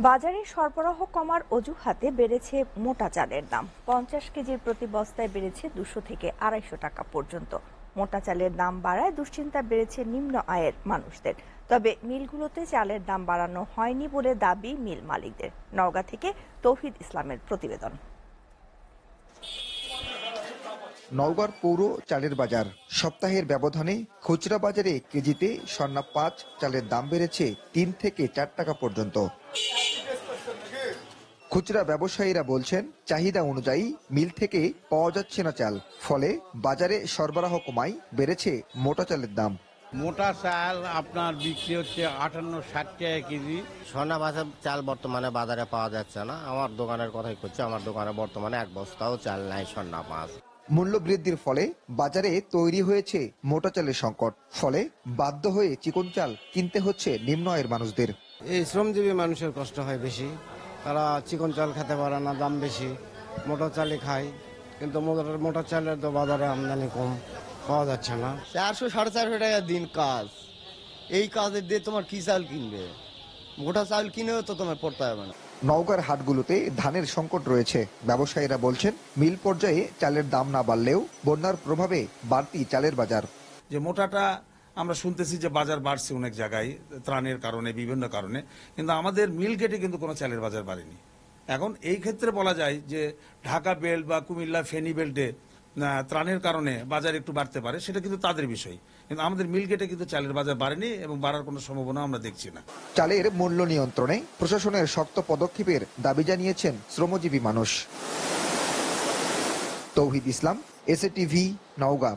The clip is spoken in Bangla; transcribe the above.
বাজারে সরবরাহ কমার অজুহাতে বেড়েছে মোটা চালের দাম। 50 কেজির প্রতি বস্তায় বেড়েছে 200 থেকে 250 টাকা পর্যন্ত। মোটা চালের দাম বাড়ায় দুশ্চিন্তা বেড়েছে নিম্ন আয়ের মানুষদের। তবে মিলগুলোতে চালের দাম বাড়ানো হয়নি বলে দাবি মিল মালিকদের। নওগাঁ থেকে তৌহিদ ইসলামের প্রতিবেদন। নওগাঁর পৌর চালের বাজার সপ্তাহের ব্যবধানে খুচরা বাজারে কেজিতে স্বর্ণা 5 চালের দাম বেড়েছে 3 থেকে 4 টাকা পর্যন্ত। খুচরা ব্যবসায়ীরা বলছেন চাহিদা অনুযায়ী মিল থেকে পাওয়া যাচ্ছে না চাল, ফলে বাজারে সরবরাহ কমায় বেড়েছে মোটা চালের দাম। মোটা চাল আপনার বিক্রি হচ্ছে 58-60 টাকা কেজি। সোনা বাজার চাল বর্তমানে বাজারে পাওয়া যাচ্ছে না। আমার দোকানের কথাই করছি, আমার দোকানে বর্তমানে এক বস্তাও চাল নাই সোনা মাছ। মূল্য বৃদ্ধির ফলে বাজারে তৈরি হয়েছে মোটা চালের সংকট, ফলে বাধ্য হয়ে চিকন চাল কিনতে হচ্ছে নিম্ন আয়ের মানুষদের। এই শ্রমজীবী মানুষের কষ্ট হয় বেশি, তারা চিকন চাল খেতে পারে না, দাম বেশি, মোটা চালই খায়। কিন্তু মোটা চালের তো বাজারে আমদানি কম, পাওয়া যাচ্ছে না। 400-450 টাকা দিন কাজ, এই কাজের দিয়ে তোমার কি চাল কিনবে? মোটা চাল কিনেও তো তোমার পড়তে হবে না। নওগাঁর হাটগুলোতে ধানের সংকট রয়েছে। ব্যবসায়ীরা বলছেন মিল পর্যায়ে চালের দাম না বাড়লেও বন্যার প্রভাবে বাড়তি চালের বাজার। যে মোটাটা আমরা শুনতেছি যে বাজার বাড়ছে অনেক জায়গায় ত্রাণের কারণে, বিভিন্ন কারণে, কিন্তু আমাদের মিল গেটে কিন্তু কোনো চালের বাজার বাড়েনি। এখন এই ক্ষেত্রে বলা যায় যে ঢাকা বেল্ট বা কুমিল্লা ফেনী বেল্টে ত্রাণের কারণে বাজার একটু বাড়তে পারে, সেটা কিন্তু তাদের বিষয়, কিন্তু আমাদের মিল গেটে কিন্তু চালের বাজার বাড়েনি এবং বাড়ার কোনো সম্ভাবনা আমরা দেখছি না। চালের মূল্য নিয়ন্ত্রণে প্রশাসনের শক্ত পদক্ষেপের দাবি জানিয়েছেন শ্রমজীবী মানুষ। তৌহিদ ইসলাম, এসএটিভি, নওগাঁ।